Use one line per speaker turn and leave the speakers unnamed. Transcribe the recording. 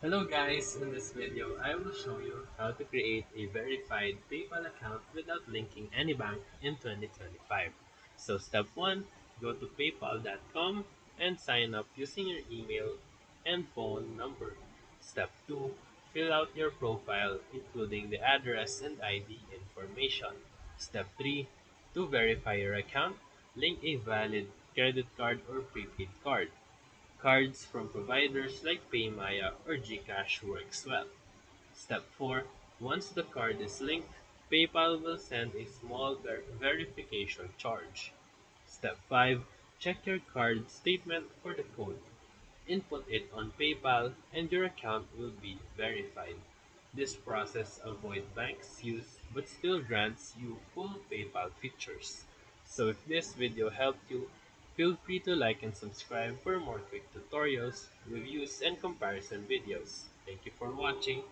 Hello guys, in this video I will show you how to create a verified PayPal account without linking any bank in 2025. So step 1, go to paypal.com and sign up using your email and phone number. Step 2, fill out your profile including the address and ID information. Step 3, to verify your account, link a valid credit card or prepaid card. Cards from providers like PayMaya or GCash works well. Step 4. Once the card is linked, PayPal will send a small verification charge. Step 5. Check your card statement for the code. Input it on PayPal and your account will be verified. This process avoids banks use but still grants you full PayPal features. So if this video helped you, feel free to like and subscribe for more quick tutorials, reviews, and comparison videos. Thank you for watching.